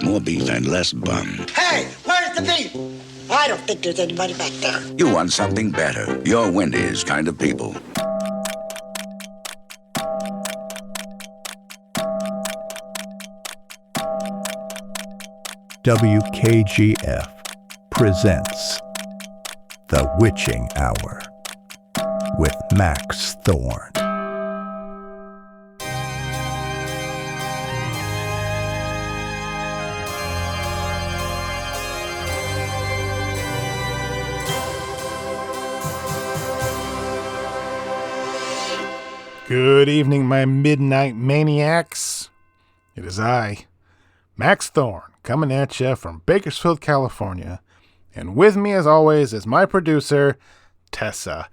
More beef and less bun. Hey, where's the beef? I don't think there's anybody back there. You want something better. You're Wendy's kind of people. WKGF presents The Witching Hour with Max Thorne. Good evening, my midnight maniacs. It is I, Max Thorne, coming at you from Bakersfield, California. And with me, as always, is my producer, Tessa.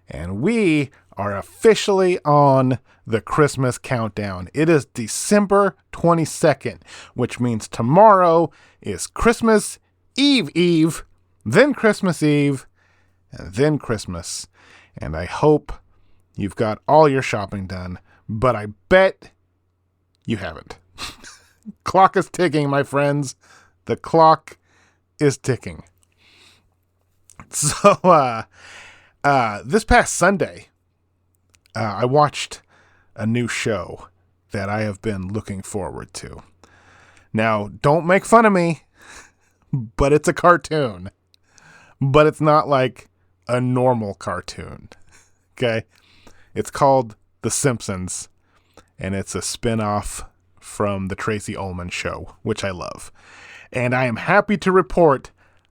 And we are officially on the Christmas countdown. It is December 22nd, which means tomorrow is Christmas Eve, then Christmas Eve, and then Christmas. And I hope you've got all your shopping done, but I bet you haven't. Clock is ticking, my friends. The clock is ticking. So, this past Sunday, I watched a new show that I have been looking forward to. Now, don't make fun of me, but it's a cartoon. But it's not like a normal cartoon. Okay? It's called The Simpsons, and it's a spin-off from the Tracy Ullman Show, which I love. And I am happy to report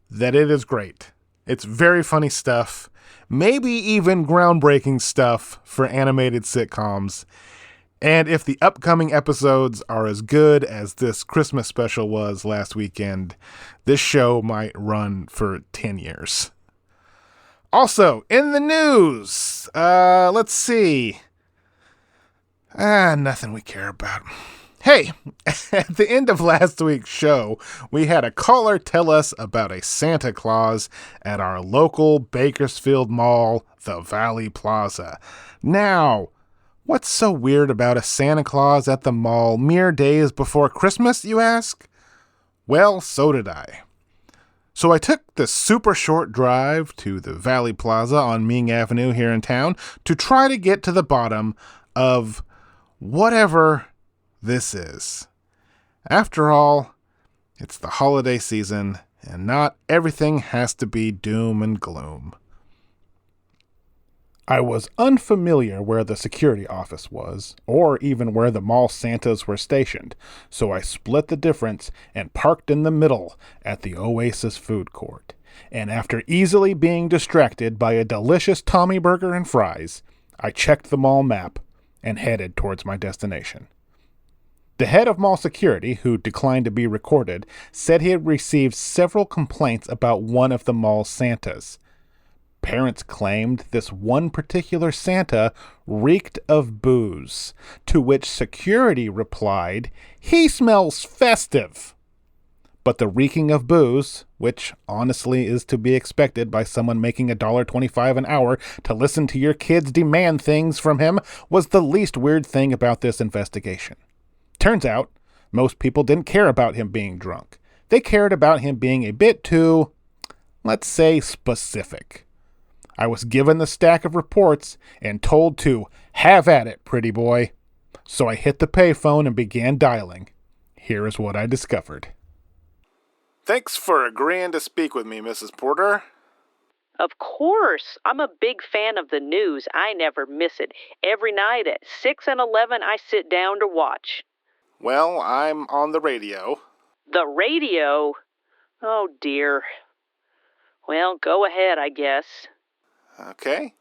that it is great. It's very funny stuff, maybe even groundbreaking stuff for animated sitcoms. And if the upcoming episodes are as good as this Christmas special was last weekend, this show might run for 10 years. Also, in the news, let's see. Nothing we care about. Hey, at the end of last week's show, we had a caller tell us about a Santa Claus at our local Bakersfield mall, the Valley Plaza. Now, what's so weird about a Santa Claus at the mall mere days before Christmas, you ask? Well, so did I. So I took the super short drive to the Valley Plaza on Ming Avenue here in town to try to get to the bottom of whatever this is. After all, it's the holiday season, and not everything has to be doom and gloom. I was unfamiliar where the security office was, or even where the mall Santas were stationed, so I split the difference and parked in the middle at the Oasis food court. And after easily being distracted by a delicious Tommy burger and fries, I checked the mall map and headed towards my destination. The head of mall security, who declined to be recorded, said he had received several complaints about one of the mall's Santas. Parents claimed this one particular Santa reeked of booze, to which security replied, "He smells festive." But the reeking of booze, which honestly is to be expected by someone making $1.25 an hour to listen to your kids demand things from him, was the least weird thing about this investigation. Turns out, most people didn't care about him being drunk. They cared about him being a bit too, let's say, specific. I was given the stack of reports and told to have at it, pretty boy. So I hit the payphone and began dialing. Here is what I discovered. Thanks for agreeing to speak with me, Mrs. Porter. Of course. I'm a big fan of the news. I never miss it. Every night at 6 and 11, I sit down to watch. Well, I'm on the radio. The radio? Oh, dear. Well, go ahead, I guess. Okay.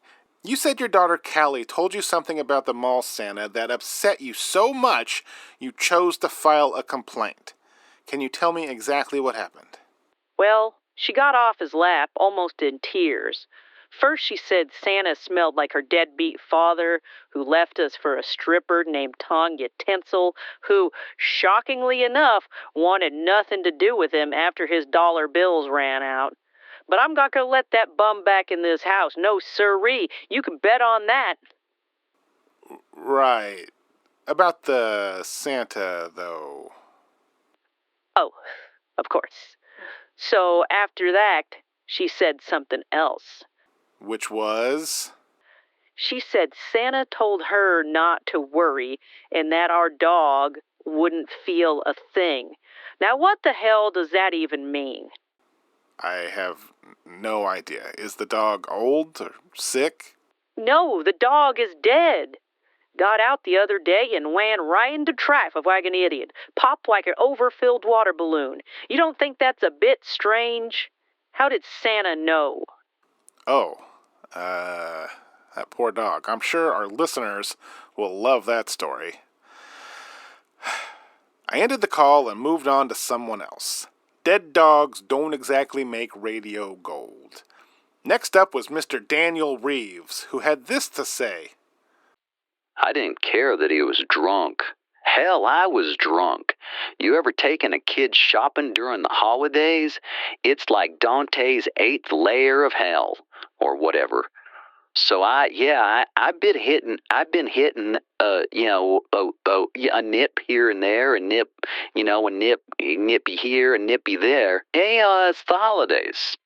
You said your daughter Callie told you something about the mall Santa that upset you so much you chose to file a complaint. Can you tell me exactly what happened? Well, she got off his lap, almost in tears. First she said Santa smelled like her deadbeat father, who left us for a stripper named Tanya Tinsel, who, shockingly enough, wanted nothing to do with him after his dollar bills ran out. But I'm not going to let that bum back in this house. No sirree. You can bet on that. Right. About the Santa, though. Oh, of course. So after that, she said something else. Which was? She said Santa told her not to worry and that our dog wouldn't feel a thing. Now, what the hell does that even mean? I have no idea. Is the dog old or sick? No, the dog is dead. Got out the other day and ran right into traffic like an idiot. Popped like an overfilled water balloon. You don't think that's a bit strange? How did Santa know? Oh, that poor dog. I'm sure our listeners will love that story. I ended the call and moved on to someone else. Dead dogs don't exactly make radio gold. Next up was Mr. Daniel Reeves, who had this to say. I didn't care that he was drunk. Hell, I was drunk. You ever taken a kid shopping during the holidays? It's like Dante's 8th layer of hell, or whatever. So I've been hitting, a nip here and there, a nippy here, a nippy there. Hey, it's the holidays.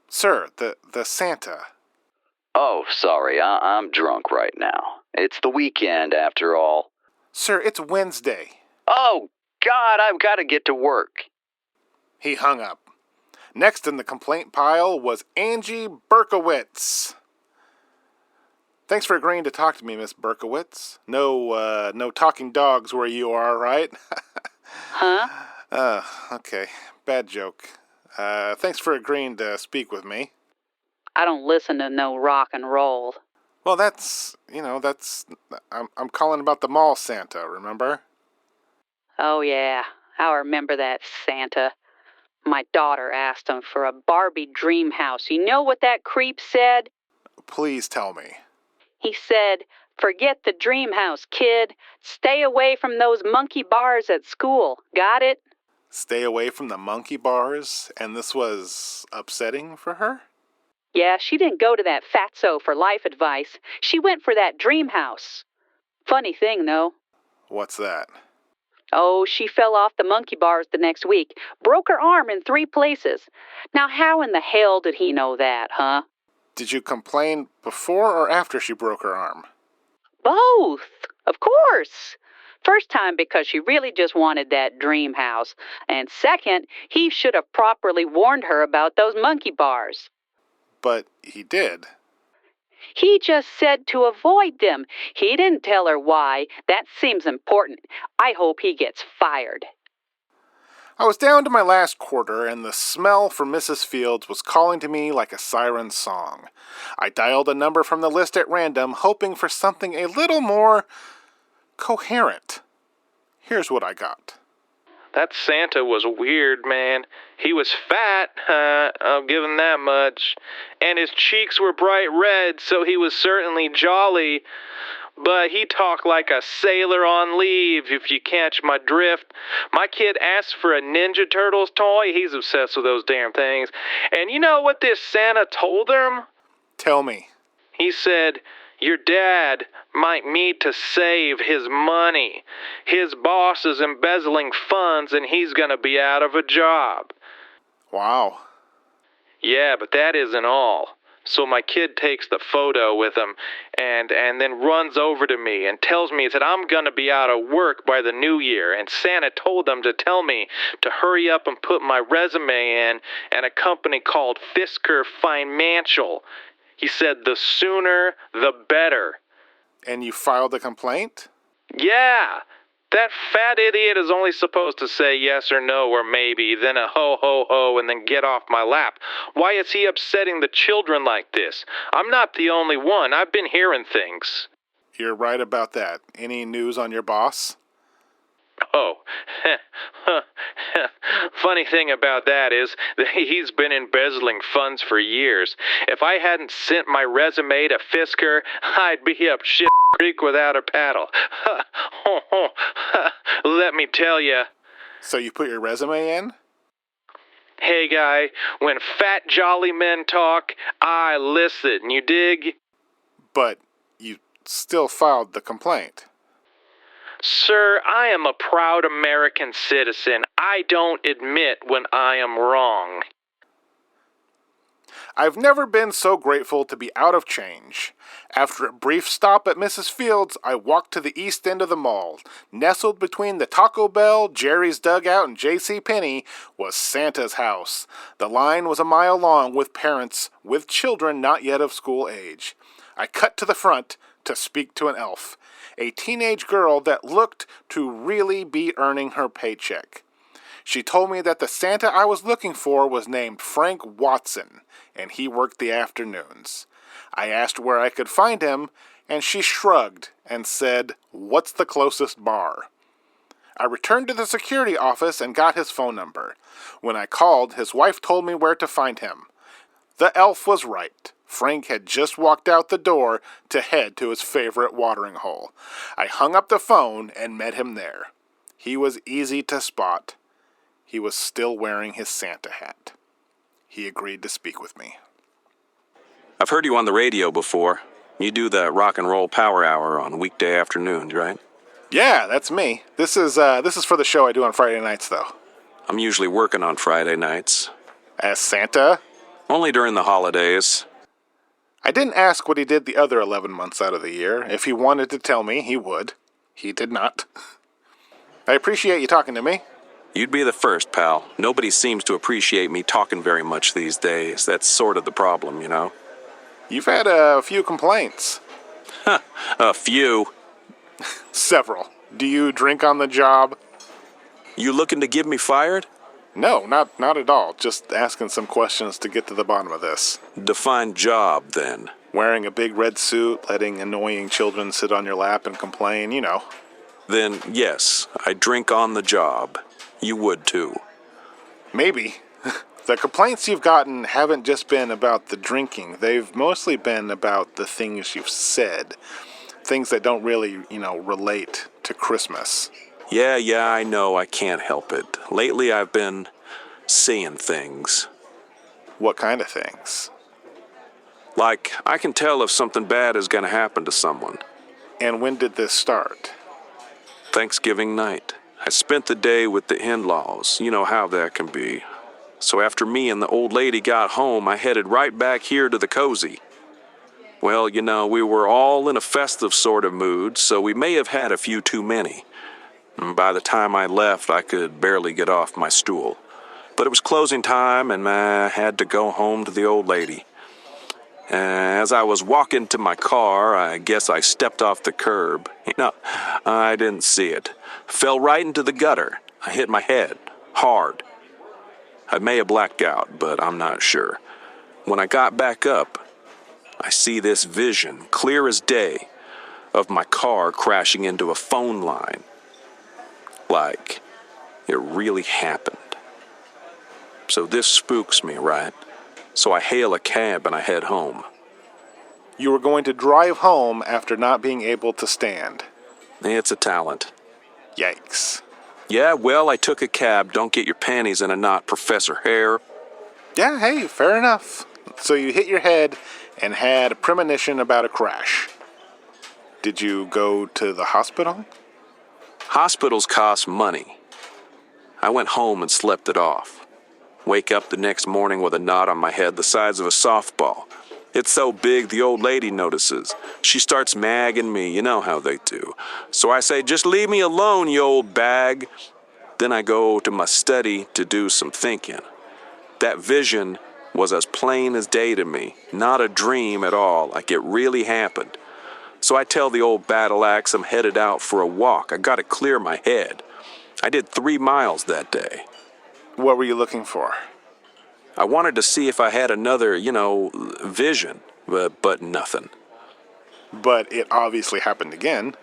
Sir, the Santa. Oh, sorry, I'm drunk right now. It's the weekend, after all. Sir, it's Wednesday. Oh, God, I've got to get to work. He hung up. Next in the complaint pile was Angie Berkowitz. Thanks for agreeing to talk to me, Miss Berkowitz. No talking dogs where you are, right? Huh? Okay. Bad joke. Thanks for agreeing to speak with me. I don't listen to no rock and roll. Well, I'm calling about the mall Santa, remember? Oh, yeah. I remember that Santa. My daughter asked him for a Barbie dream house. You know what that creep said? Please tell me. He said, "Forget the dream house, kid. Stay away from those monkey bars at school. Got it?" Stay away from the monkey bars? And this was upsetting for her? Yeah, she didn't go to that fatso for life advice. She went for that dream house. Funny thing, though. What's that? Oh, she fell off the monkey bars the next week. Broke her arm in 3 places. Now, how in the hell did he know that, huh? Did you complain before or after she broke her arm? Both, of course. First time because she really just wanted that dream house. And second, he should have properly warned her about those monkey bars. But he did. He just said to avoid them. He didn't tell her why. That seems important. I hope he gets fired. I was down to my last quarter, and the smell from Mrs. Fields was calling to me like a siren song. I dialed a number from the list at random, hoping for something a little more coherent. Here's what I got. That Santa was weird, man. He was fat, I'll give him that much. And his cheeks were bright red, so he was certainly jolly. But he talked like a sailor on leave, if you catch my drift. My kid asked for a Ninja Turtles toy. He's obsessed with those damn things. And you know what this Santa told him? Tell me. He said, "Your dad might need to save his money. His boss is embezzling funds and he's gonna be out of a job." Wow. Yeah, but that isn't all. So my kid takes the photo with him and then runs over to me and tells me that I'm gonna be out of work by the new year, and Santa told them to tell me to hurry up and put my resume in at a company called Fisker Financial. He said the sooner the better. And you filed a complaint? Yeah. That fat idiot is only supposed to say yes or no or maybe, then a ho ho ho, and then get off my lap. Why is he upsetting the children like this? I'm not the only one. I've been hearing things. You're right about that. Any news on your boss? Oh, funny thing about that is that he's been embezzling funds for years. If I hadn't sent my resume to Fisker, I'd be up shit creek without a paddle. Let me tell you. So you put your resume in? Hey guy, when fat jolly men talk, I listen, you dig? But you still filed the complaint. Sir, I am a proud American citizen. I don't admit when I am wrong. I've never been so grateful to be out of change. After a brief stop at Mrs. Fields, I walked to the east end of the mall. Nestled between the Taco Bell, Jerry's Dugout, and J.C. Penney was Santa's house. The line was a mile long with parents with children not yet of school age. I cut to the front to speak to an elf, a teenage girl that looked to really be earning her paycheck. She told me that the Santa I was looking for was named Frank Watson, and he worked the afternoons. I asked where I could find him, and she shrugged and said, "What's the closest bar?" I returned to the security office and got his phone number. When I called, his wife told me where to find him. The elf was right. Frank had just walked out the door to head to his favorite watering hole. I hung up the phone and met him there. He was easy to spot. He was still wearing his Santa hat. He agreed to speak with me. I've heard you on the radio before. You do the rock and roll power hour on weekday afternoons, right? Yeah, that's me. This is for the show I do on Friday nights, though. I'm usually working on Friday nights. As Santa? Only during the holidays. I didn't ask what he did the other 11 months out of the year. If he wanted to tell me, he would. He did not. I appreciate you talking to me. You'd be the first, pal. Nobody seems to appreciate me talking very much these days. That's sort of the problem, you know? You've had a few complaints. A few. Several. Do you drink on the job? You looking to give me fired? No, not at all. Just asking some questions to get to the bottom of this. Define job, then. Wearing a big red suit, letting annoying children sit on your lap and complain, you know. Then, yes, I drink on the job. You would, too. Maybe. The complaints you've gotten haven't just been about the drinking. They've mostly been about the things you've said. Things that don't really, relate to Christmas. Yeah, I know. I can't help it. Lately, I've been seeing things. What kind of things? Like, I can tell if something bad is going to happen to someone. And when did this start? Thanksgiving night. I spent the day with the in-laws. You know how that can be. So after me and the old lady got home, I headed right back here to the cozy. Well, we were all in a festive sort of mood, so we may have had a few too many. And by the time I left, I could barely get off my stool. But it was closing time, and I had to go home to the old lady. As I was walking to my car, I guess I stepped off the curb. I didn't see it. Fell right into the gutter. I hit my head, hard. I may have blacked out, but I'm not sure. When I got back up, I see this vision, clear as day, of my car crashing into a phone line. Like, it really happened. So this spooks me, right? So I hail a cab and I head home. You were going to drive home after not being able to stand. It's a talent. Yikes. Yeah, well, I took a cab. Don't get your panties in a knot, Professor Hare. Yeah, hey, fair enough. So you hit your head and had a premonition about a crash. Did you go to the hospital? Hospitals cost money. I went home and slept it off. Wake up the next morning with a knot on my head the size of a softball. It's so big the old lady notices. She starts magging me, you know how they do. So I say, just leave me alone, you old bag. Then I go to my study to do some thinking. That vision was as plain as day to me, not a dream at all, like it really happened. So I tell the old battle axe I'm headed out for a walk. I gotta clear my head. I did 3 miles that day. What were you looking for? I wanted to see if I had another, vision, but nothing. But it obviously happened again.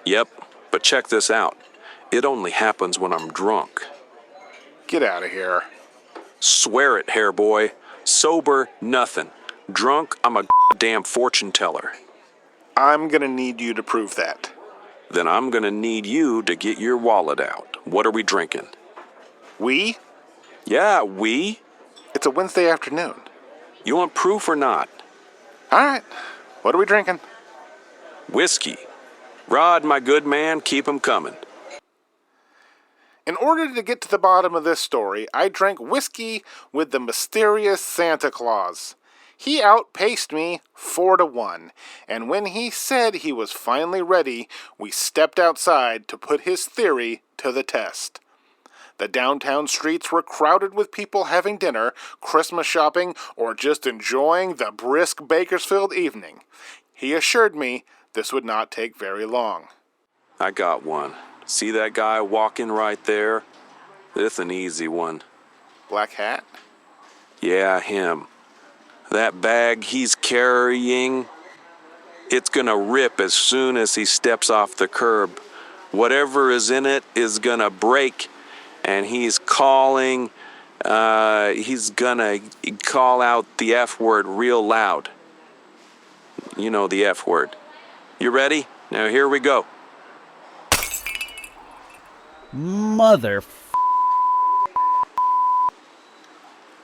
Yep, but check this out. It only happens when I'm drunk. Get out of here. Swear it, hair boy. Sober, nothing. Drunk, I'm a damn fortune teller. I'm gonna need you to prove that. Then I'm gonna need you to get your wallet out. What are we drinking? We? Yeah, we. It's a Wednesday afternoon. You want proof or not? All right. What are we drinking? Whiskey. Rod, my good man, keep 'em coming. In order to get to the bottom of this story, I drank whiskey with the mysterious Santa Claus. He outpaced me 4-1, and when he said he was finally ready, we stepped outside to put his theory to the test. The downtown streets were crowded with people having dinner, Christmas shopping, or just enjoying the brisk Bakersfield evening. He assured me this would not take very long. I got one. See that guy walking right there? It's an easy one. Black hat? Yeah, him. That bag he's carrying, it's gonna rip as soon as he steps off the curb. Whatever is in it is gonna break, and he's gonna call out the F word real loud. You know the F word. You ready? Now here we go. Mother.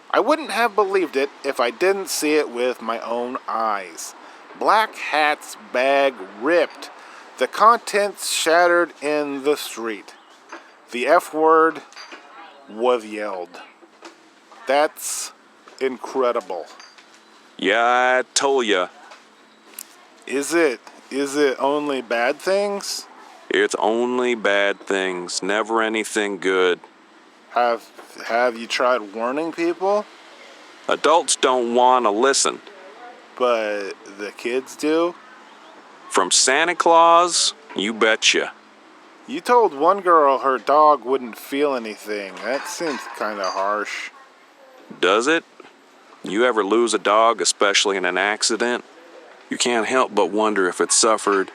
I wouldn't have believed it if I didn't see it with my own eyes. Black Hat's bag ripped. The contents shattered in the street. The F word was yelled. That's incredible. Yeah, I told ya. Is it only bad things? It's only bad things, never anything good. Have you tried warning people? Adults don't want to listen. But the kids do? From Santa Claus, you betcha. You told one girl her dog wouldn't feel anything. That seems kind of harsh. Does it? You ever lose a dog, especially in an accident? You can't help but wonder if it suffered.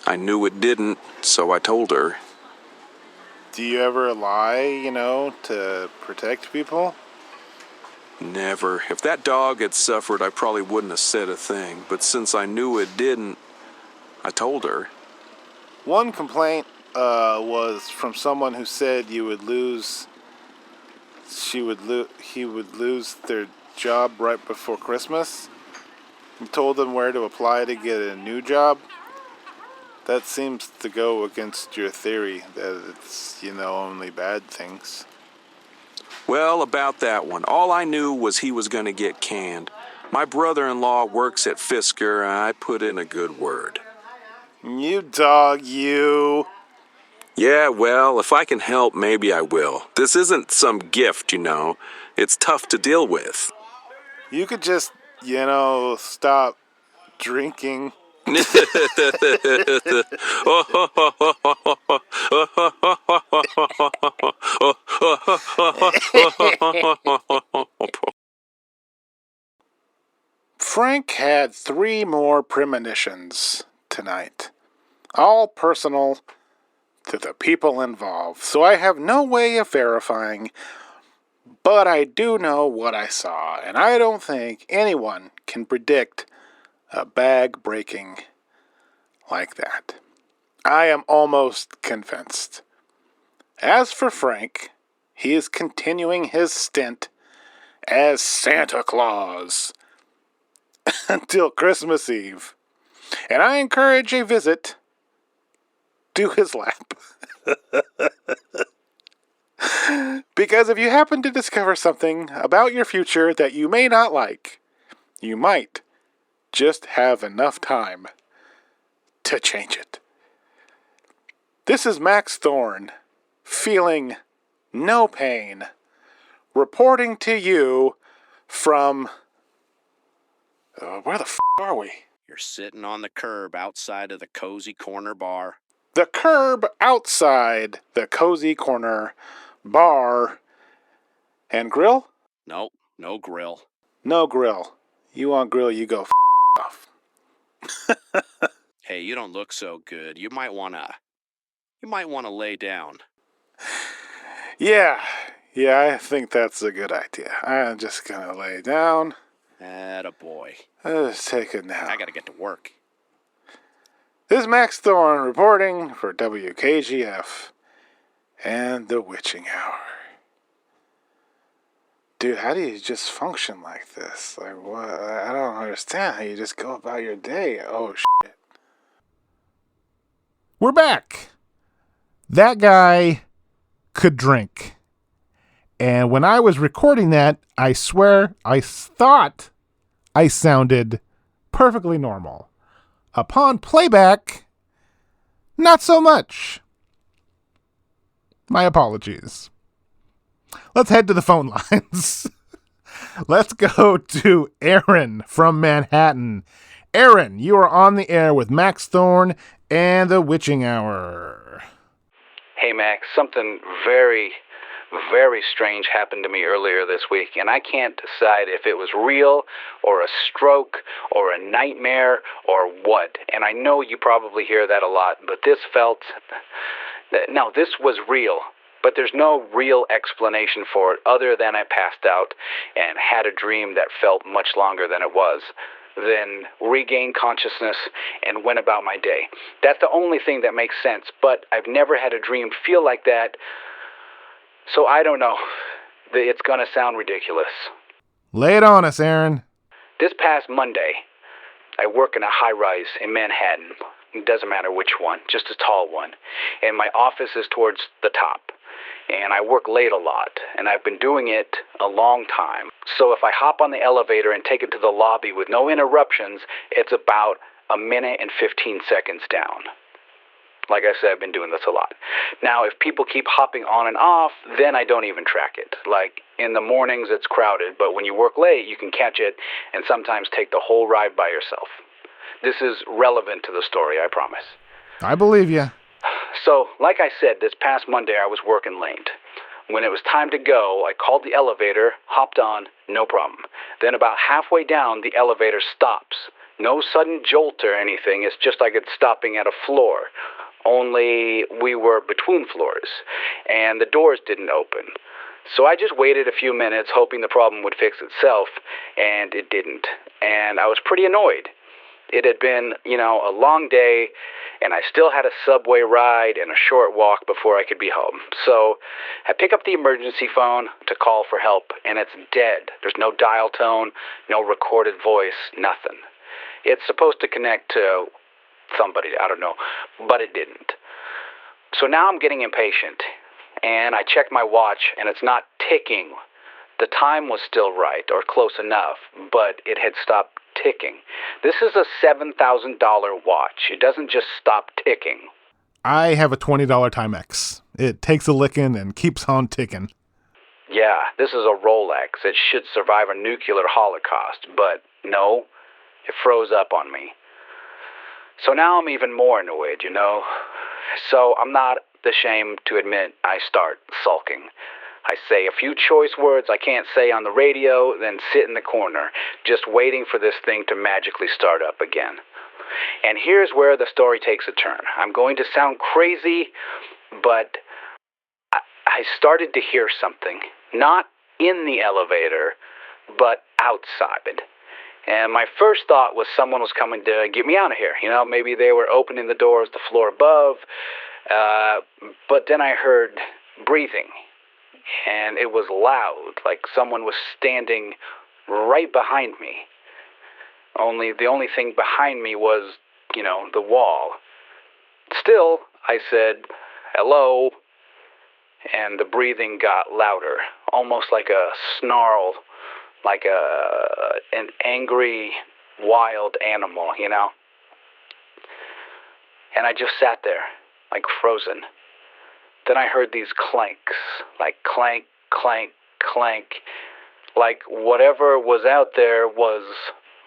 I knew it didn't, so I told her. Do you ever lie, to protect people? Never. If that dog had suffered, I probably wouldn't have said a thing. But since I knew it didn't, I told her. One complaint was from someone who said he would lose their job right before Christmas. You told them where to apply to get a new job. That seems to go against your theory that it's, only bad things. Well, about that one, all I knew was he was going to get canned. My brother-in-law works at Fisker, and I put in a good word. You dog, you. Yeah, well, if I can help, maybe I will. This isn't some gift, It's tough to deal with. You could just, stop drinking. Frank had 3 more premonitions tonight, all personal to the people involved, so I have no way of verifying, but I do know what I saw, and I don't think anyone can predict a bag breaking like that. I am almost convinced. As for Frank, he is continuing his stint as Santa Claus until Christmas Eve. And I encourage a visit to his lap. Because if you happen to discover something about your future that you may not like, you might just have enough time to change it. This is Max Thorne, feeling no pain, reporting to you from... where the are we? You're sitting on the curb outside of the Cozy Corner Bar. The curb outside the Cozy Corner Bar and grill? Nope, no grill. No grill. You want grill, you go off. Hey, you don't look so good. You might wanna lay down. Yeah, I think that's a good idea. I'm just gonna lay down. Attaboy. Let's take a nap. I gotta get to work. This is Max Thorne reporting for WKGF and the Witching Hour. Dude, how do you just function like this? Like, what? I don't understand how you just go about your day. Oh, shit. We're back. That guy could drink. And when I was recording that, I swear I thought I sounded perfectly normal. Upon playback, not so much. My apologies. Let's head to the phone lines. Let's go to Aaron from Manhattan. Aaron, you are on the air with Max Thorne and the Witching Hour. Hey, Max, something very, very strange happened to me earlier this week, and I can't decide if it was real or a stroke or a nightmare or what. And I know you probably hear that a lot, but this was real. But there's no real explanation for it other than I passed out and had a dream that felt much longer than it was. Then regained consciousness and went about my day. That's the only thing that makes sense, but I've never had a dream feel like that, so I don't know. It's gonna sound ridiculous. Lay it on us, Aaron. This past Monday, I work in a high-rise in Manhattan. It doesn't matter which one, just a tall one. And my office is towards the top. And I work late a lot, and I've been doing it a long time. So if I hop on the elevator and take it to the lobby with no interruptions, it's about a minute and 15 seconds down. Like I said, I've been doing this a lot. Now, if people keep hopping on and off, then I don't even track it. Like, in the mornings, it's crowded, but when you work late, you can catch it and sometimes take the whole ride by yourself. This is relevant to the story, I promise. I believe you. So, like I said, this past Monday I was working late. When it was time to go, I called the elevator, hopped on, no problem. Then about halfway down, the elevator stops. No sudden jolt or anything, it's just like it's stopping at a floor. Only we were between floors, and the doors didn't open. So I just waited a few minutes, hoping the problem would fix itself, and it didn't. And I was pretty annoyed. It had been, a long day, and I still had a subway ride and a short walk before I could be home. So I pick up the emergency phone to call for help, and it's dead. There's no dial tone, no recorded voice, nothing. It's supposed to connect to somebody, I don't know, but it didn't. So now I'm getting impatient, and I check my watch, and it's not ticking. The time was still right, or close enough, but it had stopped ticking. This is a $7,000 watch. It doesn't just stop ticking. I have a $20 Timex. It takes a licking and keeps on ticking. Yeah, this is a Rolex. It should survive a nuclear holocaust, but no, it froze up on me. So now I'm even more annoyed, So I'm not ashamed to admit I start sulking. I say a few choice words I can't say on the radio, then sit in the corner, just waiting for this thing to magically start up again. And here's where the story takes a turn. I'm going to sound crazy, but I started to hear something. Not in the elevator, but outside. And my first thought was someone was coming to get me out of here. Maybe they were opening the doors the floor above. But then I heard breathing. And it was loud, like someone was standing right behind me. The only thing behind me was, the wall. Still, I said, hello, and the breathing got louder, almost like a snarl, like an angry, wild animal, And I just sat there, like frozen. Then I heard these clanks, like clank, clank, clank, like whatever was out there was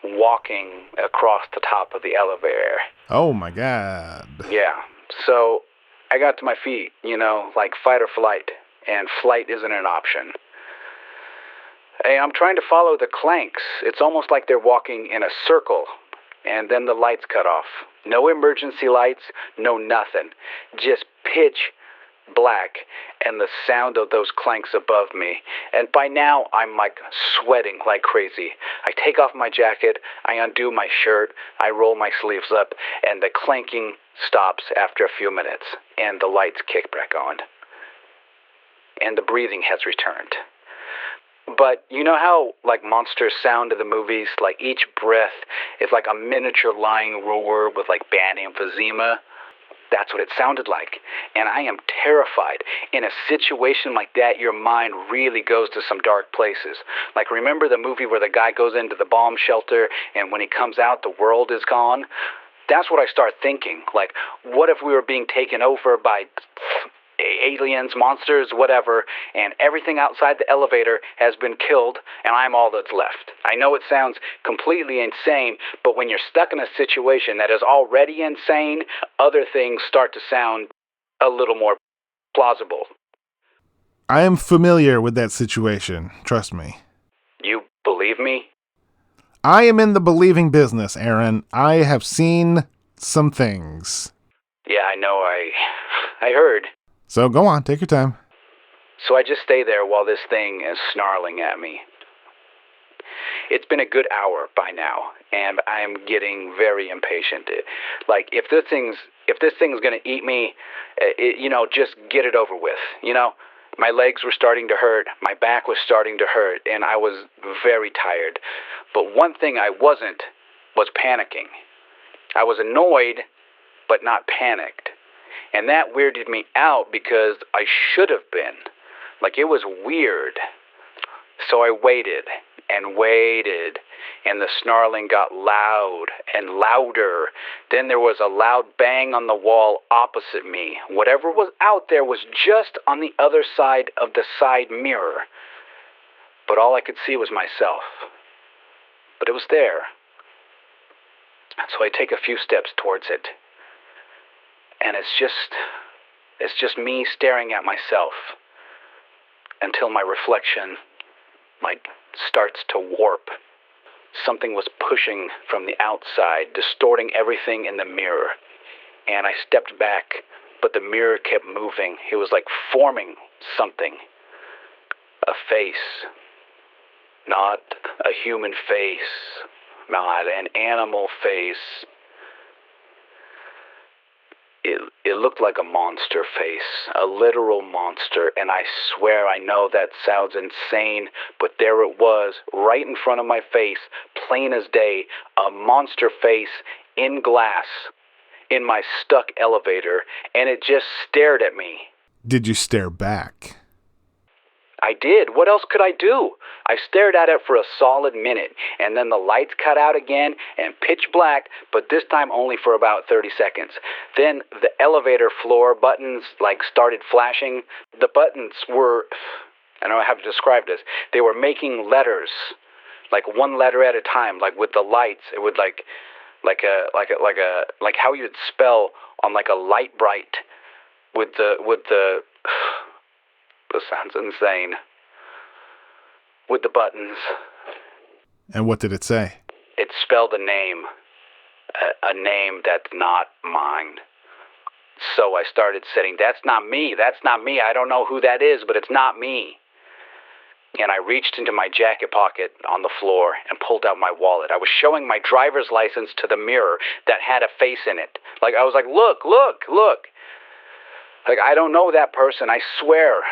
walking across the top of the elevator. Oh my God. Yeah, so I got to my feet, like fight or flight, and flight isn't an option. Hey, I'm trying to follow the clanks. It's almost like they're walking in a circle, and then the lights cut off. No emergency lights, no nothing, just pitch black, and the sound of those clanks above me. And by now, I'm like sweating like crazy. I take off my jacket, I undo my shirt, I roll my sleeves up, and the clanking stops after a few minutes, and the lights kick back on. And the breathing has returned. But you know how, like, monsters sound in the movies? Like, each breath is like a miniature lying roar with, like, bad emphysema? That's what it sounded like. And I am terrified. In a situation like that, your mind really goes to some dark places. Like, remember the movie where the guy goes into the bomb shelter and when he comes out, the world is gone? That's what I start thinking. Like, what if we were being taken over by aliens, monsters, whatever, and everything outside the elevator has been killed, and I'm all that's left? I know it sounds completely insane, but when you're stuck in a situation that is already insane, other things start to sound a little more plausible. I am familiar with that situation, trust me. You believe me? I am in the believing business, Aaron. I have seen some things. Yeah, I know, I heard. So go on, take your time. So I just stay there while this thing is snarling at me. It's been a good hour by now, and I'm getting very impatient. Like, if this thing's gonna eat me, just get it over with. My legs were starting to hurt, my back was starting to hurt, and I was very tired. But one thing I wasn't was panicking. I was annoyed, but not panicked. And that weirded me out because I should have been. Like, it was weird. So I waited and waited, and the snarling got loud and louder. Then there was a loud bang on the wall opposite me. Whatever was out there was just on the other side of the side mirror. But all I could see was myself. But it was there. So I take a few steps towards it. And it's just me staring at myself until my reflection, starts to warp. Something was pushing from the outside, distorting everything in the mirror. And I stepped back, but the mirror kept moving. It was like forming something. A face. Not a human face. Not an animal face. It looked like a monster face, a literal monster, and I swear I know that sounds insane, but there it was, right in front of my face, plain as day, a monster face in glass, in my stuck elevator, and it just stared at me. Did you stare back? I did. What else could I do? I stared at it for a solid minute, and then the lights cut out again and pitch black, but this time only for about 30 seconds. Then the elevator floor buttons started flashing. The buttons were, I don't know how to describe this. They were making letters, one letter at a time, with the lights. It would like how you'd spell on a light bright with the this sounds insane. With the buttons. And what did it say? It spelled a name that's not mine. So I started saying, that's not me, I don't know who that is, but it's not me. And I reached into my jacket pocket on the floor and pulled out my wallet. I was showing my driver's license to the mirror that had a face in it. I was like, look. I don't know that person, I swear.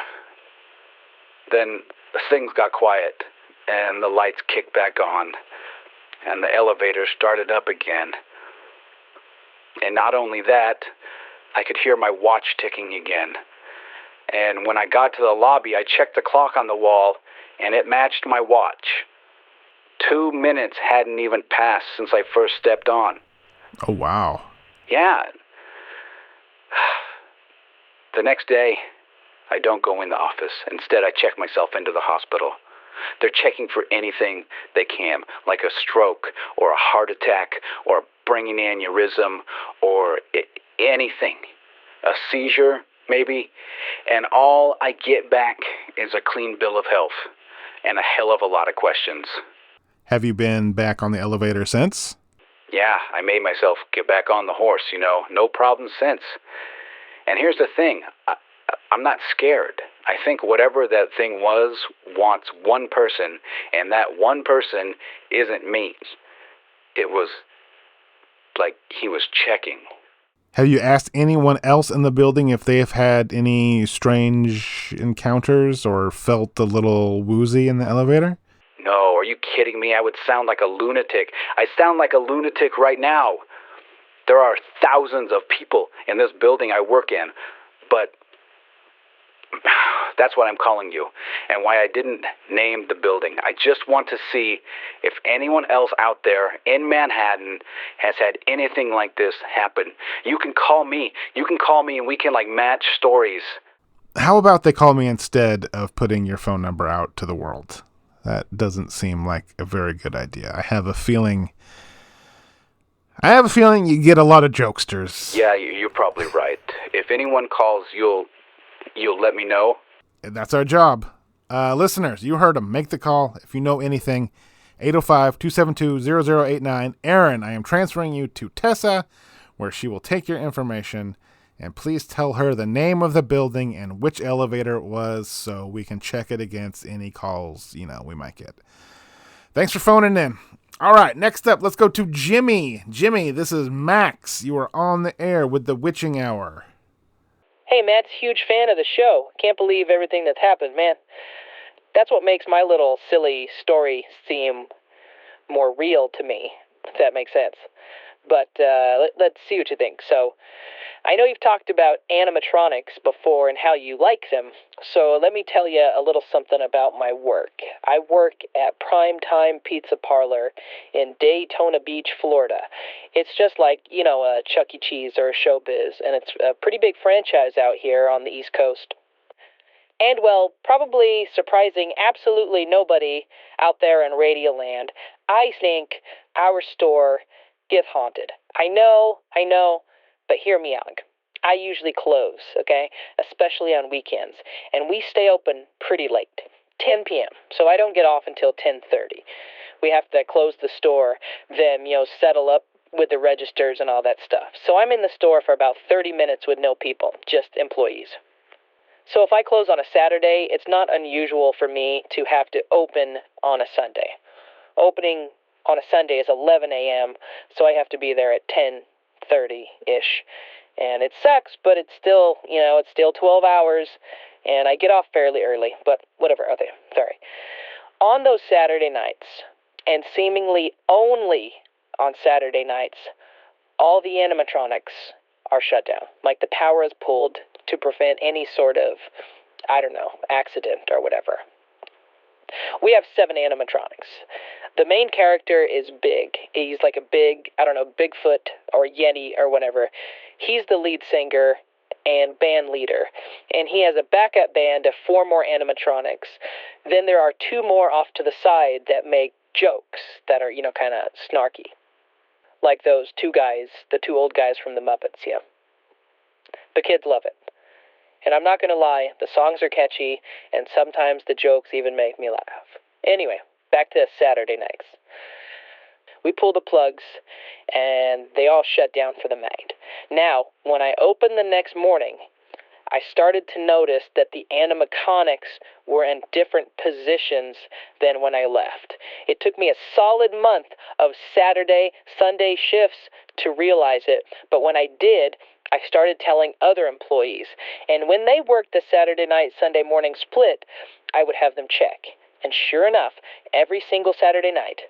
Then things got quiet, and the lights kicked back on, and the elevator started up again. And not only that, I could hear my watch ticking again. And when I got to the lobby, I checked the clock on the wall, and it matched my watch. 2 minutes hadn't even passed since I first stepped on. Oh, wow. Yeah. The next day, I don't go in the office. Instead, I check myself into the hospital. They're checking for anything they can, like a stroke or a heart attack or bringing aneurysm or anything. A seizure, maybe. And all I get back is a clean bill of health and a hell of a lot of questions. Have you been back on the elevator since? Yeah, I made myself get back on the horse, no problem since. And here's the thing, I'm not scared. I think whatever that thing was wants one person, and that one person isn't me. It was like he was checking. Have you asked anyone else in the building if they have had any strange encounters or felt a little woozy in the elevator? No, are you kidding me? I would sound like a lunatic. I sound like a lunatic right now. There are thousands of people in this building I work in, but that's what I'm calling you, and why I didn't name the building. I just want to see if anyone else out there in Manhattan has had anything like this happen. You can call me. And we can, match stories. How about they call me instead of putting your phone number out to the world? That doesn't seem like a very good idea. I have a feeling you get a lot of jokesters. Yeah, you're probably right. If anyone calls, you'll let me know. That's our job. Listeners, you heard them. Make the call if you know anything. 805-272-0089. Aaron, I am transferring you to Tessa, where she will take your information. And please tell her the name of the building and which elevator it was so we can check it against any calls, we might get. Thanks for phoning in. All right, next up, let's go to Jimmy. Jimmy, this is Max. You are on the air with the Witching Hour. Hey, Matt's a huge fan of the show. Can't believe everything that's happened, man. That's what makes my little silly story seem more real to me, if that makes sense. But let's see what you think. So, I know you've talked about animatronics before and how you like them, so let me tell you a little something about my work. I work at Primetime Pizza Parlor in Daytona Beach, Florida. It's just like, a Chuck E. Cheese or a Showbiz, and it's a pretty big franchise out here on the East Coast. And, well, probably surprising absolutely nobody out there in Radioland, I think our store gets haunted. I know, but hear me out. I usually close, okay? Especially on weekends. And we stay open pretty late, 10 p.m., so I don't get off until 10:30. We have to close the store, then, settle up with the registers and all that stuff. So I'm in the store for about 30 minutes with no people, just employees. So if I close on a Saturday, it's not unusual for me to have to open on a Sunday. Opening on a Sunday is 11 a.m., so I have to be there at 10:30-ish. And it sucks, but it's still, it's still 12 hours, and I get off fairly early, but whatever. Okay, sorry. On those Saturday nights, and seemingly only on Saturday nights, all the animatronics are shut down. Like the power is pulled to prevent any sort of, accident or whatever. We have 7 animatronics. The main character is big. He's like a big, Bigfoot or Yeti or whatever. He's the lead singer and band leader. And he has a backup band of 4 more animatronics. Then there are 2 more off to the side that make jokes that are, kind of snarky. Like those 2 guys, the 2 old guys from the Muppets, yeah. The kids love it. And I'm not going to lie, the songs are catchy, and sometimes the jokes even make me laugh. Anyway, back to Saturday nights. We pull the plugs, and they all shut down for the night. Now, when I opened the next morning, I started to notice that the animatronics were in different positions than when I left. It took me a solid month of Saturday, Sunday shifts to realize it, but when I did, I started telling other employees. And when they worked the Saturday night, Sunday morning split, I would have them check. And sure enough, every single Saturday night,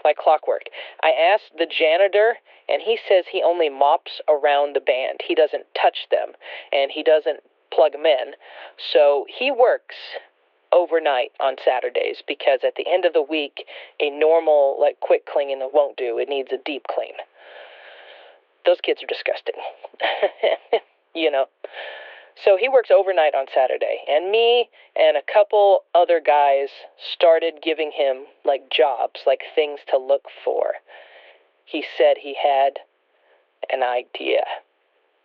like clockwork, I asked the janitor, and he says he only mops around the band. He doesn't touch them, and he doesn't plug them in. So he works overnight on Saturdays because at the end of the week, a normal, quick cleaning won't do. It needs a deep clean. Those kids are disgusting. So he works overnight on Saturday, and me and a couple other guys started giving him, jobs, things to look for. He said he had an idea.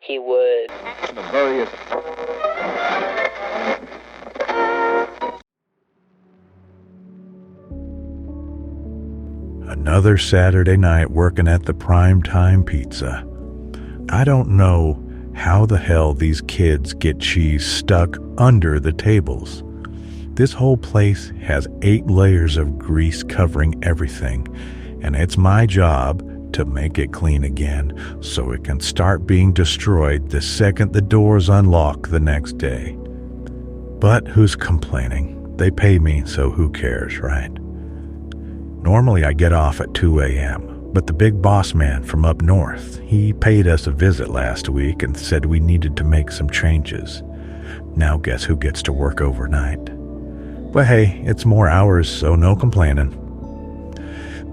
He would... Another Saturday night working at the Primetime Pizza. I don't know how the hell these kids get cheese stuck under the tables. This whole place has 8 layers of grease covering everything, and it's my job to make it clean again so it can start being destroyed the second the doors unlock the next day. But who's complaining? They pay me, so who cares, right? Normally I get off at 2 a.m., But the big boss man from up north, he paid us a visit last week and said we needed to make some changes. Now guess who gets to work overnight? But hey, it's more hours, so no complaining.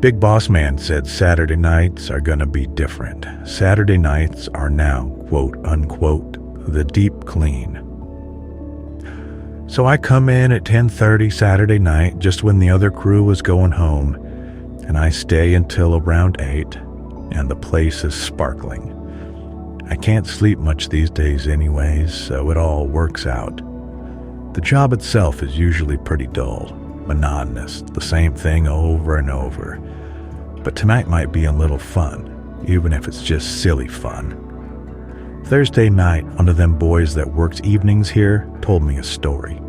Big boss man said Saturday nights are gonna be different. Saturday nights are now, quote unquote, the deep clean. So I come in at 10:30 Saturday night, just when the other crew was going home, and I stay until around 8, and the place is sparkling. I can't sleep much these days anyways, so it all works out. The job itself is usually pretty dull, monotonous, the same thing over and over. But tonight might be a little fun, even if it's just silly fun. Thursday night, one of them boys that works evenings here told me a story.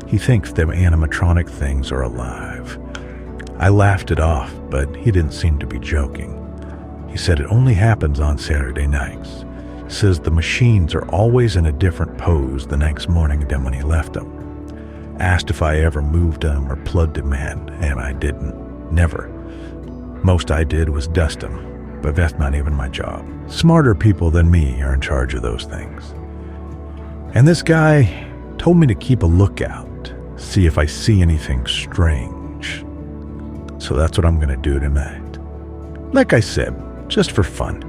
He thinks them animatronic things are alive. I laughed it off, but he didn't seem to be joking. He said it only happens on Saturday nights. He says the machines are always in a different pose the next morning than when he left them. Asked if I ever moved them or plugged them in, and I didn't. Never. Most I did was dust them, but that's not even my job. Smarter people than me are in charge of those things. And this guy told me to keep a lookout, see if I see anything strange. So that's what I'm going to do tonight. Like I said, just for fun.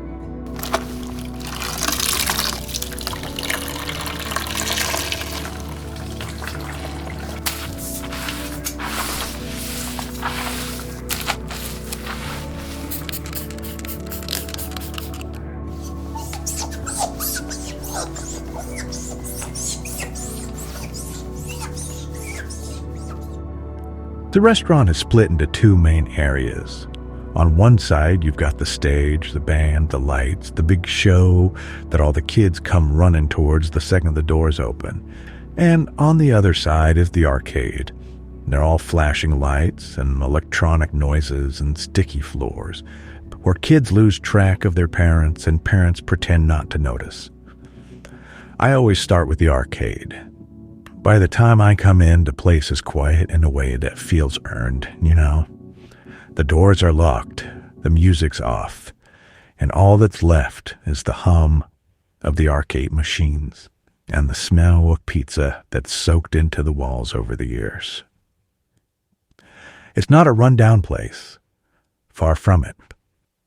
The restaurant is split into two main areas. On one side, you've got the stage, the band, the lights, the big show that all the kids come running towards the second the doors open. And on the other side is the arcade. They're all flashing lights and electronic noises and sticky floors, where kids lose track of their parents and parents pretend not to notice. I always start with the arcade. By the time I come in, the place is quiet in a way that feels earned, you know. The doors are locked, the music's off, and all that's left is the hum of the arcade machines and the smell of pizza that's soaked into the walls over the years. It's not a rundown place. Far from it.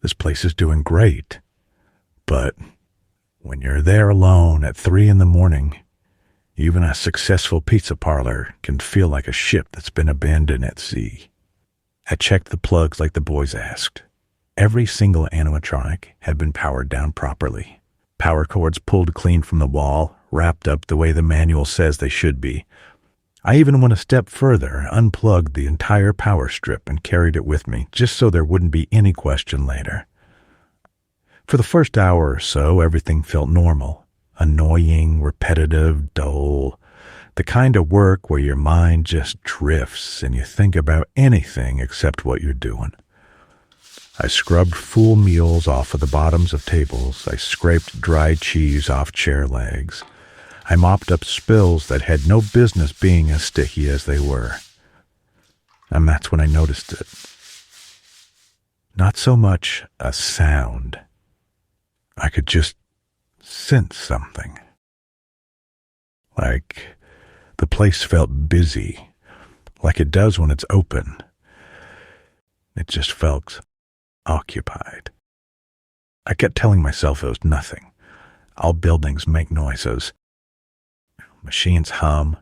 This place is doing great. But when you're there alone at 3 a.m, even a successful pizza parlor can feel like a ship that's been abandoned at sea. I checked the plugs like the boys asked. Every single animatronic had been powered down properly. Power cords pulled clean from the wall, wrapped up the way the manual says they should be. I even went a step further, unplugged the entire power strip and carried it with me, just so there wouldn't be any question later. For the first hour or so, everything felt normal. Annoying, repetitive, dull. The kind of work where your mind just drifts and you think about anything except what you're doing. I scrubbed full meals off of the bottoms of tables. I scraped dried cheese off chair legs. I mopped up spills that had no business being as sticky as they were. And that's when I noticed it. Not so much a sound. I could just sense something. Like the place felt busy, like it does when it's open. It just felt occupied. I kept telling myself it was nothing. All buildings make noises. Machines hum.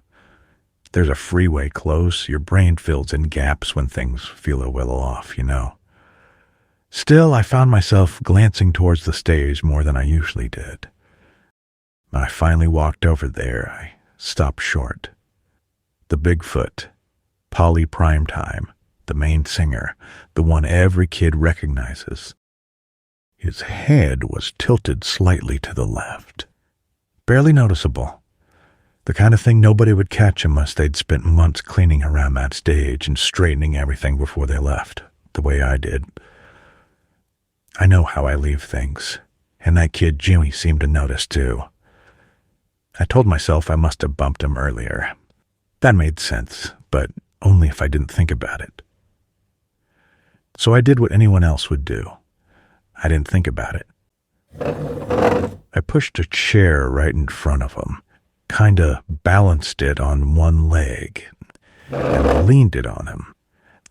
There's a freeway close. Your brain fills in gaps when things feel a little off, you know. Still, I found myself glancing towards the stage more than I usually did. When I finally walked over there, I stopped short. The Bigfoot, Polly Primetime, the main singer, the one every kid recognizes. His head was tilted slightly to the left. Barely noticeable. The kind of thing nobody would catch unless they'd spent months cleaning around that stage and straightening everything before they left, the way I did. I know how I leave things, and that kid Jimmy seemed to notice too. I told myself I must have bumped him earlier. That made sense, but only if I didn't think about it. So I did what anyone else would do. I didn't think about it. I pushed a chair right in front of him, kinda balanced it on one leg, and leaned it on him.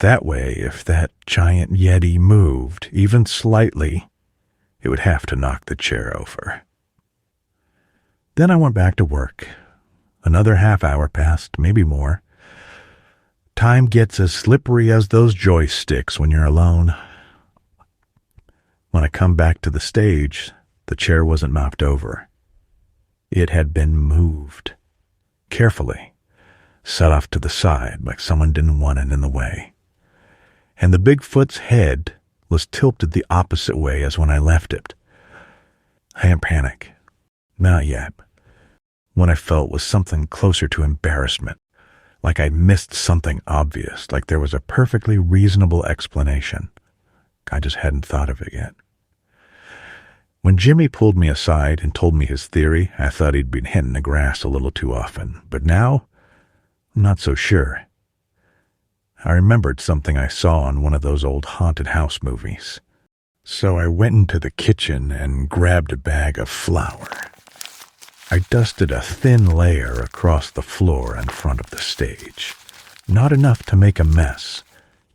That way, if that giant Yeti moved, even slightly, it would have to knock the chair over. Then I went back to work. Another half hour passed, maybe more. Time gets as slippery as those joysticks when you're alone. When I come back to the stage, the chair wasn't knocked over. It had been moved. Carefully. Set off to the side like someone didn't want it in the way. And the Bigfoot's head was tilted the opposite way as when I left it. I didn't panic. Not yet. What I felt was something closer to embarrassment, like I'd missed something obvious, like there was a perfectly reasonable explanation. I just hadn't thought of it yet. When Jimmy pulled me aside and told me his theory, I thought he'd been hitting the grass a little too often, but now, I'm not so sure. I remembered something I saw in one of those old haunted house movies. So I went into the kitchen and grabbed a bag of flour. I dusted a thin layer across the floor in front of the stage. Not enough to make a mess,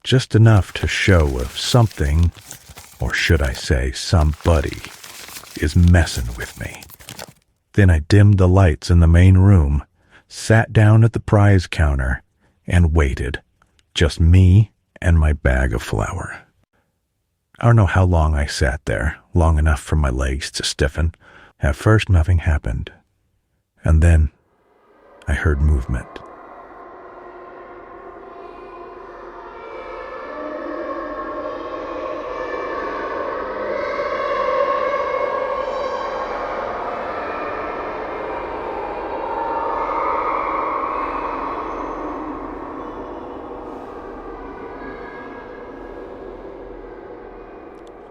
just enough to show if something, or should I say somebody, is messing with me. Then I dimmed the lights in the main room, sat down at the prize counter, and waited. Just me and my bag of flour. I don't know how long I sat there, long enough for my legs to stiffen. At first, nothing happened. And then, I heard movement.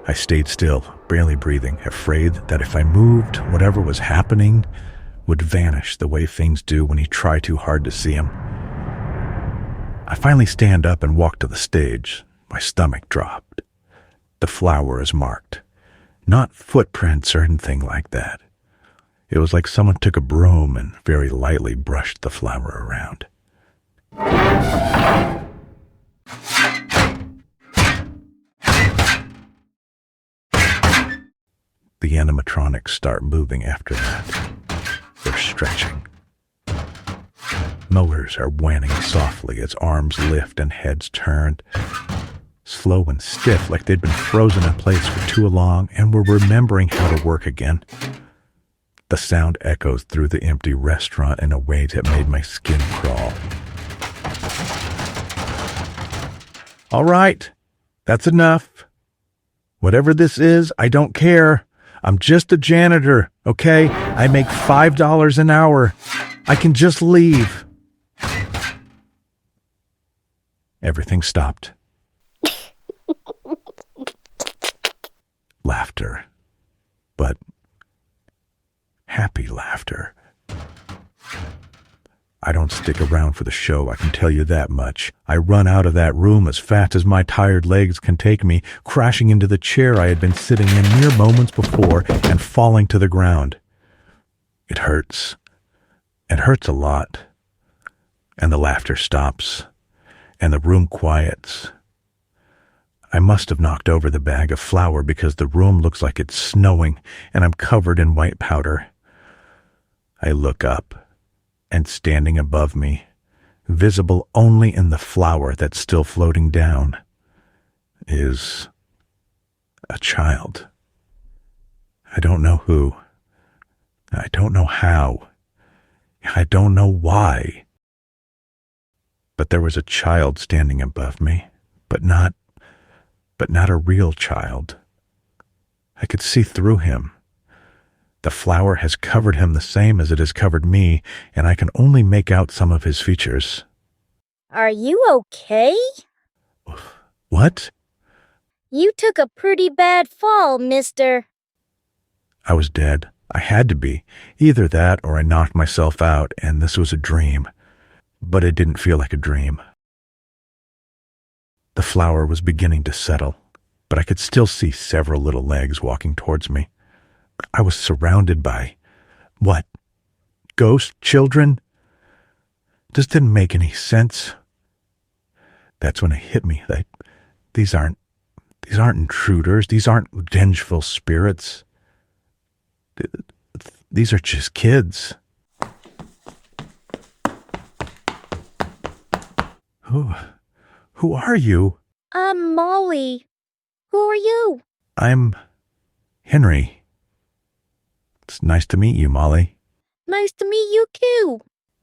I stayed still, barely breathing, afraid that if I moved, whatever was happening would vanish the way things do when you try too hard to see them. I finally stand up and walk to the stage. My stomach dropped. The flower is marked. Not footprints or anything like that. It was like someone took a broom and very lightly brushed the flower around. The animatronics start moving after that. They're stretching. Motors are whining softly as arms lift and heads turn. Slow and stiff, like they'd been frozen in place for too long and were remembering how to work again. The sound echoes through the empty restaurant in a way that made my skin crawl. All right, that's enough. Whatever this is, I don't care. I'm just a janitor, okay? I make $5 an hour. I can just leave. Everything stopped. Laughter. But happy laughter. I don't stick around for the show, I can tell you that much. I run out of that room as fast as my tired legs can take me, crashing into the chair I had been sitting in mere moments before and falling to the ground. It hurts. It hurts a lot. And the laughter stops, and the room quiets. I must have knocked over the bag of flour because the room looks like it's snowing, and I'm covered in white powder. I look up. And standing above me, visible only in the flour that's still floating down, is a child. I don't know who. I don't know how. I don't know why. But there was a child standing above me, but not a real child. I could see through him. The flour has covered him the same as it has covered me, and I can only make out some of his features. Are you okay? What? You took a pretty bad fall, mister. I was dead. I had to be. Either that or I knocked myself out, and this was a dream. But it didn't feel like a dream. The flour was beginning to settle. but I could still see several little legs walking towards me. I was surrounded by, what? Ghost children? This didn't make any sense. That's when it hit me that these aren't intruders. These aren't vengeful spirits. These are just kids. Who are you? I'm Molly. Who are you? I'm Henry. It's nice to meet you, Molly. Nice to meet you too.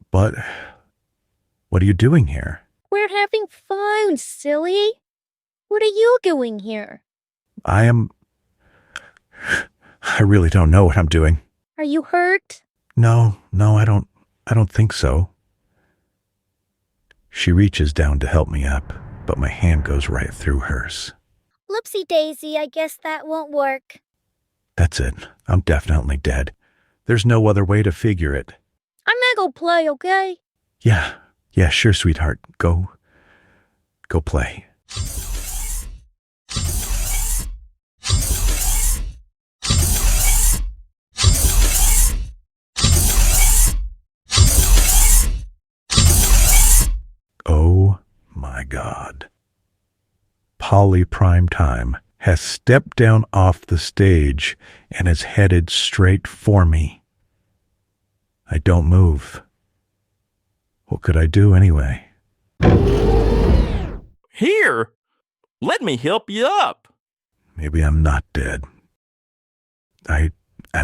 But what are you doing here? We're having fun, silly. What are you doing here? I really don't know what I'm doing. Are you hurt? No, I don't think so. She reaches down to help me up, but my hand goes right through hers. Loopsie daisy, I guess that won't work. That's it. I'm definitely dead. There's no other way to figure it. I'm gonna go play, okay? Yeah, sure, sweetheart. Go play. Oh my God. Polly Primetime has stepped down off the stage and is headed straight for me. I don't move. What could I do anyway? Here! Let me help you up. Maybe I'm not dead. I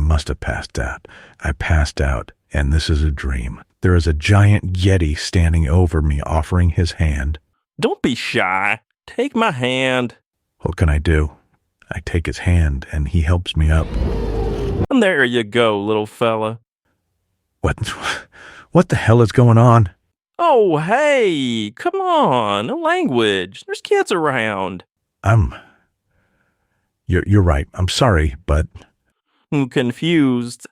must have passed out. I passed out, and this is a dream. There is a giant Yeti standing over me, offering his hand. Don't be shy. Take my hand. What can I do? I take his hand, and he helps me up. And there you go, little fella. What the hell is going on? Oh, hey, come on, no language. There's kids around. You're right. I'm sorry, but... I'm confused.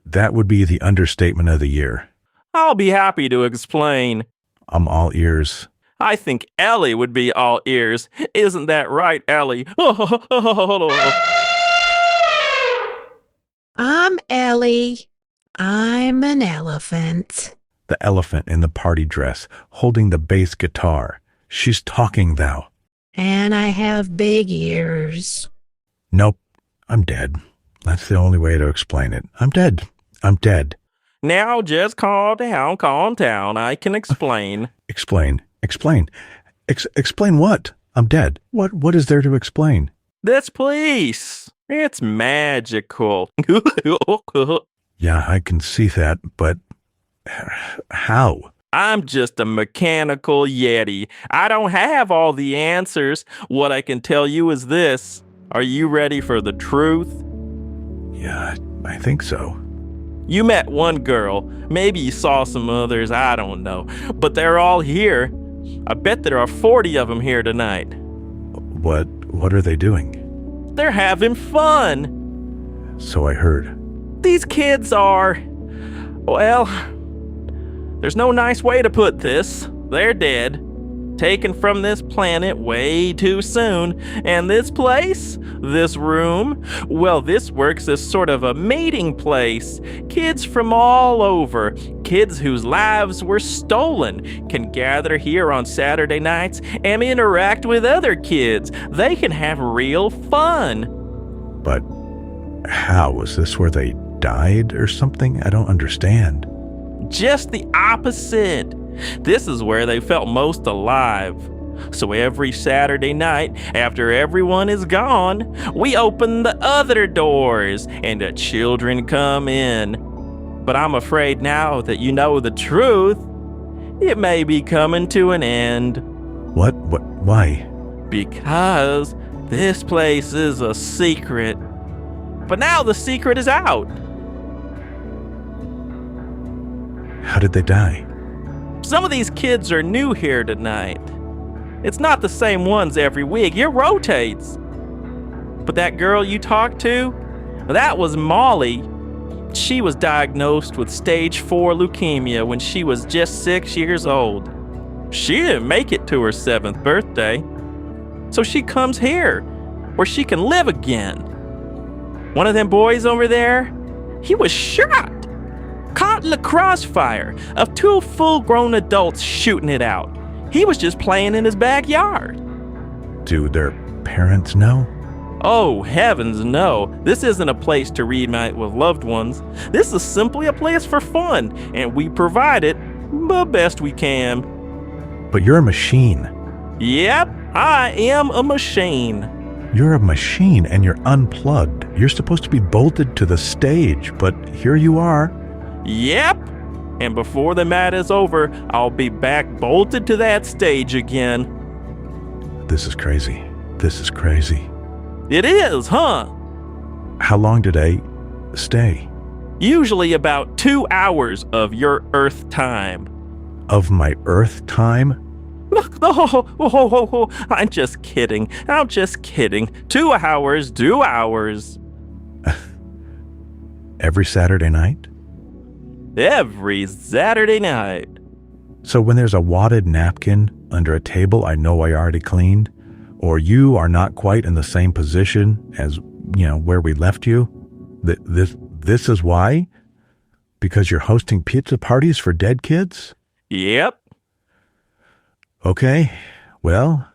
That would be the understatement of the year. I'll be happy to explain. I'm all ears. I think Ellie would be all ears. Isn't that right, Ellie? I'm Ellie. I'm an elephant. The elephant in the party dress, holding the bass guitar. She's talking, thou. And I have big ears. Nope, I'm dead. That's the only way to explain it. I'm dead. Now just calm down. I can explain. Explain what? I'm dead. What is there to explain? This place. It's magical. Yeah, I can see that, but how? I'm just a mechanical Yeti. I don't have all the answers. What I can tell you is this. Are you ready for the truth? Yeah, I think so. You met one girl. Maybe you saw some others. I don't know. But they're all here. I bet there are 40 of them here tonight. What are they doing? They're having fun. So I heard. These kids are... Well, there's no nice way to put this. They're dead. Taken from this planet way too soon. And this place, this room, well, this works as sort of a mating place. Kids from all over, kids whose lives were stolen, can gather here on Saturday nights and interact with other kids. They can have real fun. But how? Was this where they died or something? I don't understand. Just the opposite. This is where they felt most alive. So every Saturday night, after everyone is gone, we open the other doors and the children come in. But I'm afraid now that you know the truth, it may be coming to an end. What? Why? Because this place is a secret. But now the secret is out. How did they die? Some of these kids are new here tonight. It's not the same ones every week. It rotates. But that girl you talked to, that was Molly. She was diagnosed with stage 4 leukemia when she was just 6 years old. She didn't make it to her 7th birthday. So she comes here. where she can live again. One of them boys over there, he was shot, caught in the crossfire of two full-grown adults shooting it out. He was just playing in his backyard. Do their parents know? Oh, heavens no. This isn't a place to reunite with loved ones. This is simply a place for fun, and we provide it the best we can. But you're a machine. Yep, I am a machine. You're a machine and you're unplugged. You're supposed to be bolted to the stage, but here you are. Yep, and before the night is over, I'll be back bolted to that stage again. This is crazy. This is crazy. It is, huh? How long did I stay? Usually about 2 hours of your Earth time. Of my Earth time? Oh, I'm just kidding. 2 hours, 2 hours. Every Saturday night? Every Saturday night. So when there's a wadded napkin under a table I know I already cleaned, or you are not quite in the same position as, where we left you, this is why? Because you're hosting pizza parties for dead kids? Yep. Okay, well,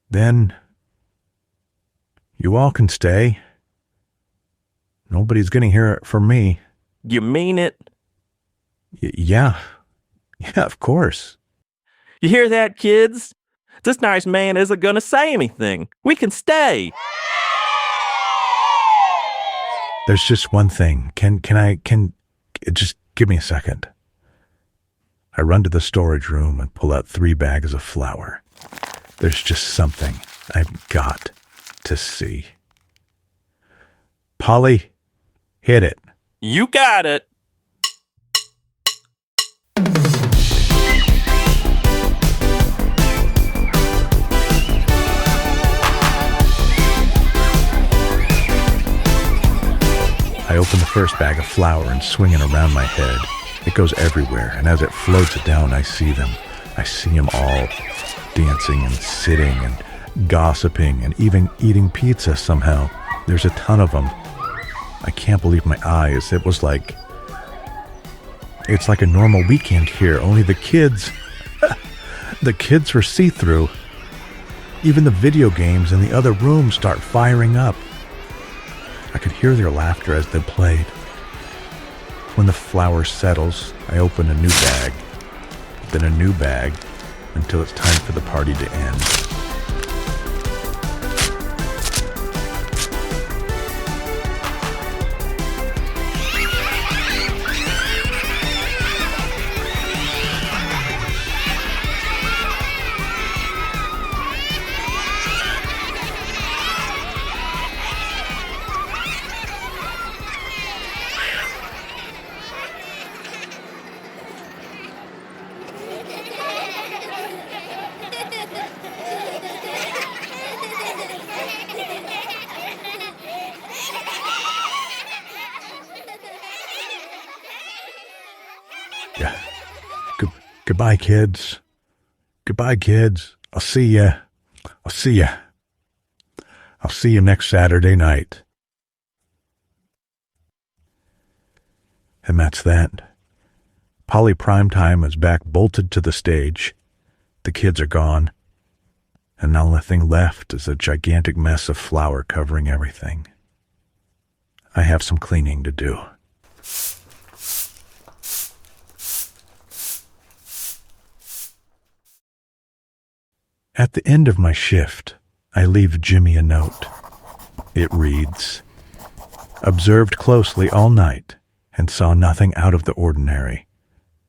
then you all can stay. Nobody's going to hear it from me. You mean it? Yeah, of course. You hear that, kids? This nice man isn't going to say anything. We can stay. There's just one thing. Can just give me a second. I run to the storage room and pull out 3 bags of flour. There's just something I've got to see. Polly, hit it. You got it. I open the first bag of flour and swing it around my head. It goes everywhere, and as it floats down, I see them. I see them all dancing and sitting and gossiping and even eating pizza somehow. There's a ton of them. I can't believe my eyes. It's like a normal weekend here, only the kids were see-through. Even the video games in the other rooms start firing up. I could hear their laughter as they played. When the flour settles, I open a new bag, then a new bag, until it's time for the party to end. Goodbye, kids. Goodbye, kids. I'll see ya. I'll see you next Saturday night. And that's that. Polly Primetime is back bolted to the stage. The kids are gone. And now nothing left is a gigantic mess of flour covering everything. I have some cleaning to do. At the end of my shift, I leave Jimmy a note. It reads, "Observed closely all night and saw nothing out of the ordinary,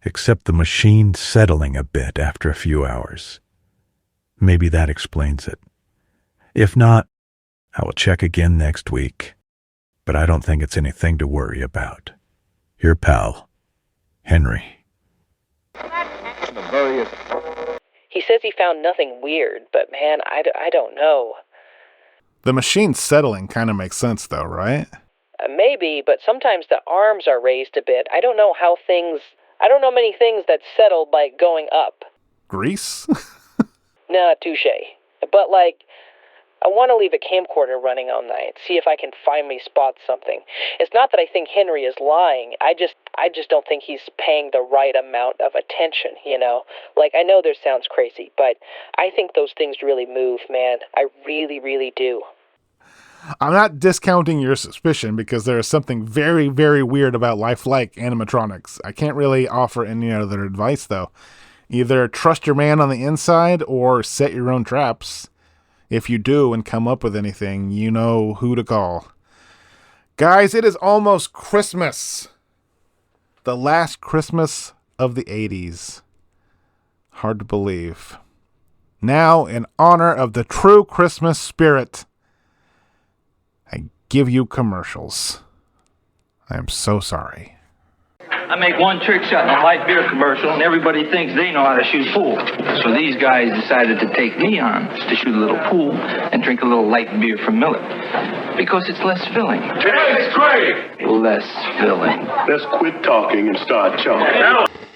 except the machine settling a bit after a few hours. Maybe that explains it. If not, I will check again next week, but I don't think it's anything to worry about. Your pal, Henry." He says he found nothing weird, but man, I don't know. The machine settling kind of makes sense though, right? Maybe, but sometimes the arms are raised a bit. I don't know many things that settle by going up. Grease? Nah, touche. But I want to leave a camcorder running all night, see if I can finally spot something. It's not that I think Henry is lying. I just don't think he's paying the right amount of attention, you know? Like, I know this sounds crazy, but I think those things really move, man. I really, really do. I'm not discounting your suspicion because there is something very, very weird about lifelike animatronics. I can't really offer any other advice, though. Either trust your man on the inside or set your own traps. If you do and come up with anything, you know who to call. Guys, it is almost Christmas. The last Christmas of the 80s. Hard to believe. Now, in honor of the true Christmas spirit, I give you commercials. I am so sorry. I make one trick shot in a light beer commercial, and everybody thinks they know how to shoot pool. So these guys decided to take me on to shoot a little pool and drink a little light beer from Miller. Because it's less filling. It's great! Less filling. Let's quit talking and start chunking.